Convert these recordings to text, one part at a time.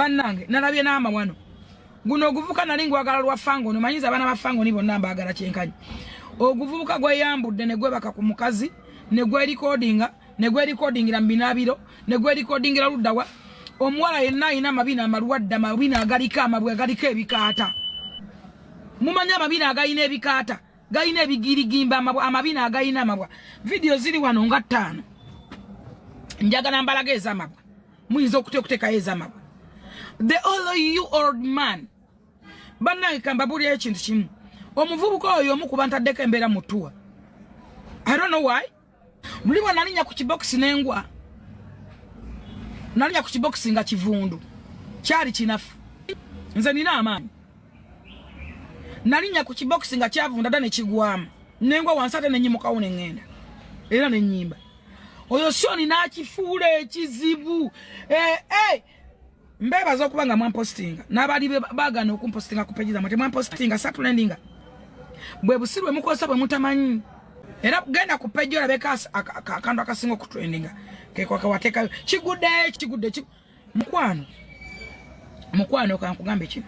bannange nalabye nama wano guno oguvuka nali ngwagala lwafango nomanyiza abana bafango nibo namba agala kyenkanyi oguvuka gwe yambudde ne gwebaka ku mukazi ne gwe recordingira mbinabiro ne gwe recordingira luddawa omuwala yenna ayina amabina amalwadde amabina agalika amabwe agalika ebikaata mumanya amabina agayina ebikaata gayina ebigirigimba amabina agayina amabwa video ziri wano nga 5 njagala mbalaga ezamabwa muyinza okuteekayo ezamabwa the all you old man bannaye kambabuli ekintu kimu omuvubuka oyo omukuba ntaddeko embeera mutuwa I don't know why muliwa nalinya ku kibox nengwa nalinya ku kibox nga kivundu kyali kinafu nze nina amaanyi nalinya ku kibox nga kyavunda dane kigwamu nengwa wansate nenyimukawo nengenda era nenyimba oyo sioni nakifuula ekizibu mbebaza okubanga mwampostinga n'abali bagana okumpostinga ku page zamwe temwampostinga saturendinga bwe busirwe mukosa bwe mutamanyi era genda ku page olabeka akandu akasinga okutrendinga keko akawateka kigudde mukwano kankugambe kino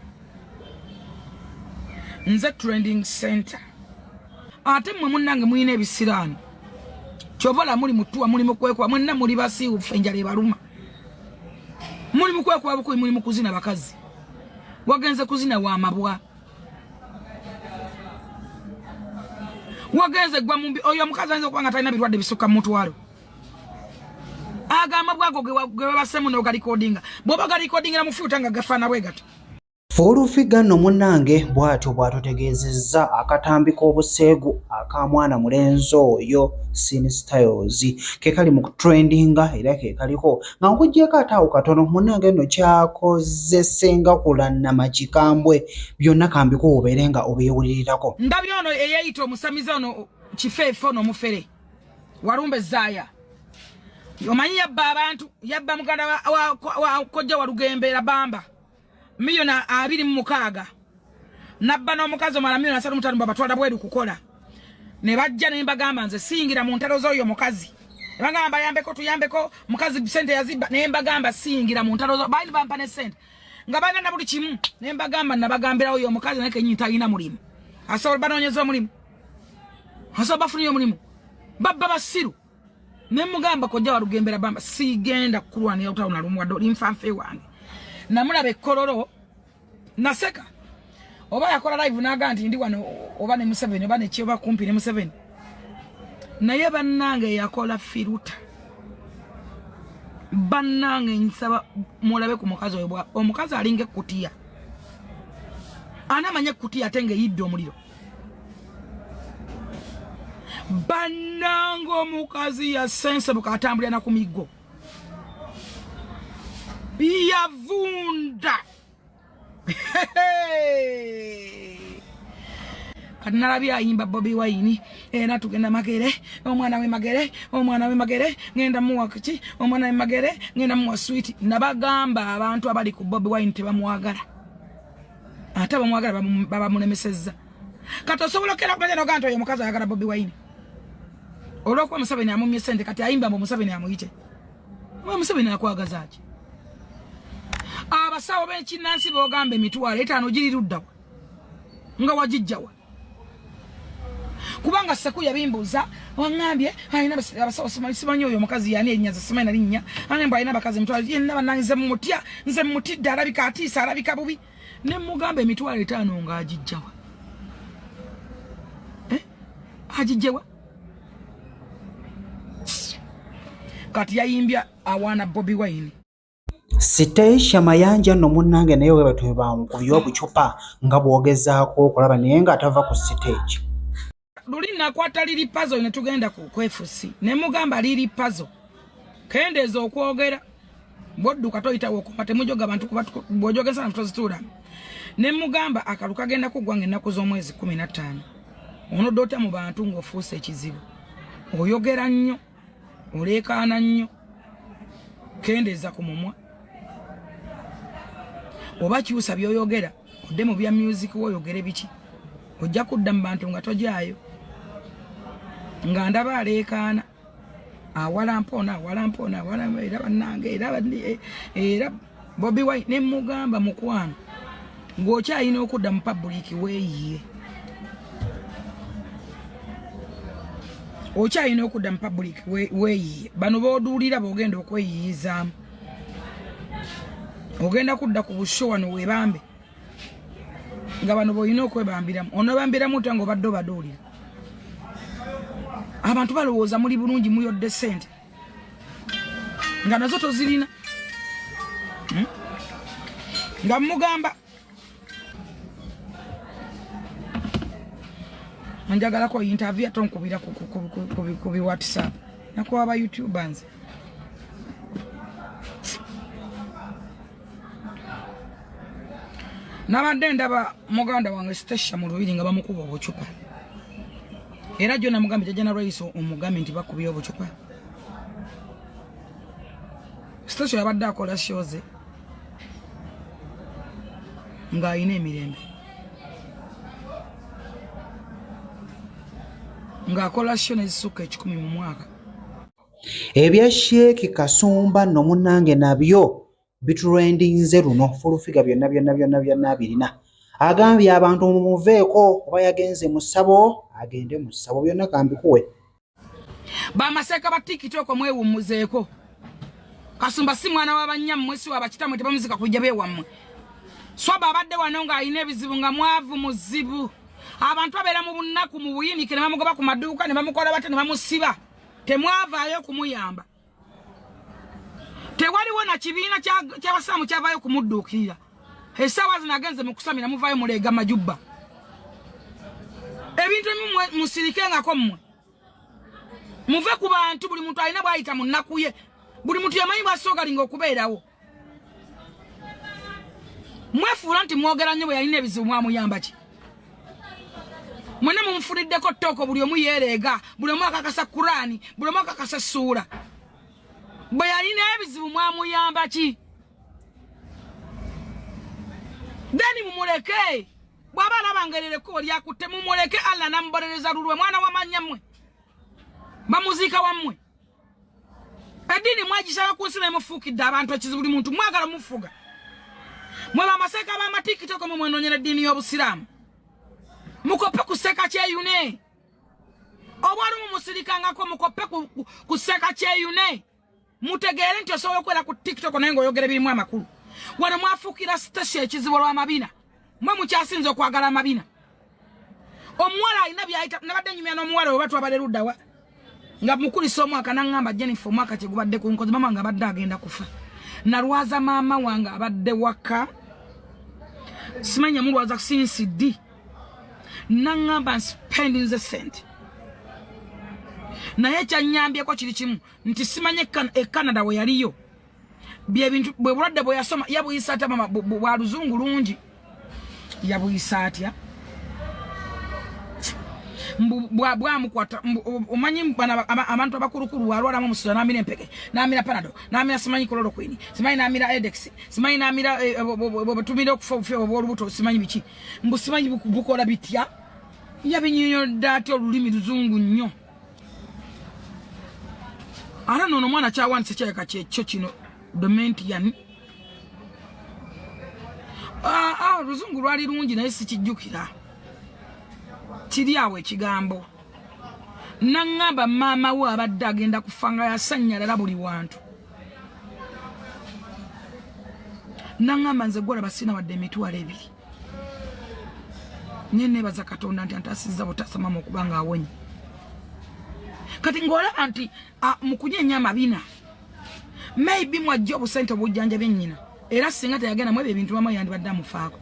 nze trending center ate mwe munnange muyina ebisiraani kyovola muli mutuwa muli mukwekwa mwenna muli basiiwu fenjala ebaluma muli mukwekwa bukuyi muli mukuzina bakazi wagenze kuzina wa mabwa wagenze gwa mumbi oyo mukazi anze kwanga talina bitwadde bisuka mutwalo aga mabwa gwe babasemu no recordinga boba ga recordinga mufuta nga gafana bwegato Folufiga no munange bwatyo bwatutegeezezza akatambika obuseegu akamwana mulenzo oyo Sin Styles ke kali mu trendinga era ke kaliko nga nkujjeko ataawo katono munange no kyakozesenga kulanna makikambwe byonna kambiko obeerenga obeewulirirako ndabyo ono eyayita omusamiza ono kifeefo no mufere walumbe zaaya omanyi yabba abantu yabba muganda wa kojja walugembera bamba miliona 26 nabba n'omukazi omala miliona 35 babatwala bweru kukola ne bajja ne mbagamba nze singira mu ntalo z'oyo mukazi bagamba tuyambeko mukazi sente yazibba ne mbagamba singira mu ntalo zo baali bampa ne sente nga bana na buli kimu ne mbagamba nabagambira oyo mukazi nake nyita ina mulimu asobola banonyeza omulimu asobola bafunye omulimu babba basiru ne mugamba kojja walugembera bamba sigenda kulwanira utawuna lumwaddo limfanfe wange namulabe koloro naseka oba yakola live naga nti ndi wano oba ne Museveni oba ne Kiyoba kumpi ne Museveni naye bannange yakola firuta bannange nsaba mulabe ku mukazi oyo omukazi alinge kutiya anamanye kutiya tenge yidde omuliro bannange omukazi ya sense bukatambulira na kumigo biyavunda kanarabi ayimba Bobi Wine era tugenda magere omwana we magere ngenda muwa kichi omwana we magere ngenda muwa sweet nabagamba abantu abali ku Bobi Wine tebamwagala ate bamwagala baba munemesezza kati osobolokera kugenda noganto oyo mukazi ayagala Bobi Wine olwokuba Museveni amumye sente kati ayimba mbu Museveni amuyite Museveni akwagazaaki abasawo b'ekinnansi b'ogamba emitwalo 5 giri luddawa nga wagijjawa kubanga Seku yabimbuuza wangambye alina abasawo simanyi oyo omukazi yani erinnya simanyi nalinnya anemba alina abakazi emitwalo yenna bannange nze mutidde alabika atiisa alabika bubi ne mugamba emitwalo 5 nga agijjawa agijjewa kati yayimbya awaana Bobi Wine Sitaisha mayanja no munange naye we batu bamukubyo obucupa nga bwogezaako okulaba naye nga atava ku stage luli nakwata liri puzzle ne tugenda ku kwefusi ne mugamba liri puzzle kendeeza okwogera bodduka toyitawo okuba temujoga abantu kuba bwojogesa na tutozitula ne mugamba akaluka genda kugwanga ennaku z'omwezi 15 ono dota mu bantu ng'ofuuse ekizibu oyogera nnyo oleekaana nnyo kendeeza ku mumwa oba kyusa byoyogera odde mu bya music woyogere biki ojja kudda mu bantu nga tojaayo nga ndaba aleekaana awala mpona era bannange era Bobi Wine ne mugamba mukwano ng'okyalina okudda mu public weeyiye. Okyalina okudda mu public weeyiye. Bano b'oduulira b'ogenda okweyiyizaamu. Ogenda kudda ku busho wano weebambe. Nga bano b'olina okwebambiramu. Onoobambiramu ota ng'obadde obaduulira. Abantu balowooza muli bulungi muyodde ssente. Nga nazo tozirina. Nga mugamba njagala ko interview atonkubira ku WhatsApp nako aba YouTubers. Nabadde ndaba muganda wange Stasha mu Lubiri nga bamukuba obucupa. Era jona mugambe jajana Raiso omugambe nti bakubye obucupa. Stasha yabadde akola shows nga ayina emirembe. Nga akola show nezisuka 10 mu mwaka. Ebya Sheikh Kasumba no munnange nabyo bitrendinze luno fulufiga byonna birina. Agambye abantu mumuveeko oba yagenze mu ssabo agende mu ssabo byonna kambikuwe. Bamaseka ba TikTok mwewumuzeeko. Kasumba si mwana w'abanyammwe si wabakitamwe tebamuzika kujja beewammwe. Swaba abadde wano nga ayina ebizibu nga mwavu muzibu. Abantu abeera mu bunnaku mu buyinike ne bamugoba ku maduuka ne bamukola bate ne bamusiba. Temwavaayo kumuyamba. Tewaliwo na kibiina ky'abasaamu kyavaayo kumudduukirira. Essaawa zino agenze mu kusamira muvaayo muleega majubba. Ebintu ebimu musirikengako mmwe. Muve ku bantu buli muntu alina bw'ayita mu nnaku ye. Buli muntu yamanyi bw'asoogalinga okubeerawo. Mwefuula nti mwogera nnyo bwe yalina ebizibu mwamuyamba ki? Mwena mumufuniddeko ttoko buli omu yeereega, buli omu akakasa Kurani, buli omu akakasa ssuura. Bwe yalina ebizibu mwamuyamba ki? Deni mumuleke. Bw'aba alabangerera ekkubo lyakutte mumuleke Allah namubonereza lulwe mwana wa manyammwe. Bamuziika wammwe. Eddiini mwagisala ku nsi nemufuukidde abantu ekizibu buli muntu mwagala mufuga. Mwe bamaseka b'amatikitoko mu mwenonyera eddiini y'Obusiraamu. Mukope kuseka kyeyune. Obwali mumusirikangako mukope kuseka kyeyune. Mutegeere nti osobola okwera ku TikTok naye ng'oyogera ebirimu amakulu. Wano mwafuukira Stasha ekizibu olw'amabina. Mwe mukyasinza okwagala amabina. Omuwala alina byayita nabadde nyumya n'omuwala we batwabale luddawa. Nga mukulisa omwaka n'angamba Jennifer omwaka kyegubadde ku nkozi mama nga abadde agenda kufa. Nalwaza maama wange abadde waka. Simanya mulwaza since ddi. Nangamba spending the cent. Naye kyanyambyeko kiri kimu nti simanye Canada we yaliyo. Bye bintu bwe bulwadde bwe yasoma yabuyisa ata mama bwa luzungu lungi. Yabuyisa atya. Bwa mukwata omanyi abantu abakurukuru walwala mu musula namira empeke namira panado namira simanyi chloroquine simanyi namira edex simanyi namira batumira okufa obufe obw'olubuto simanyi biki mbu simanyi bukola bitya yabinyinyo dati olulimi luzungu nnyo ara nono mwana kyawanise kyeka kyekyo kino Domentian luzungu lwali lungi naye sikijjukira kiri awe ekigambo nangamba maama we abadde agenda kufanga yasanyalala buli wantu nangamba nze gwola basina wadde emitwalo ebiri nenebaza Katonda nti antasizza butasamamu okubanga awonye kati ng'olaba nti mukunyenya amabina maybe mwajja obusente obujjanja byennyina era singa teyagenda mu ebyo ebintu maama yandibadde amufaako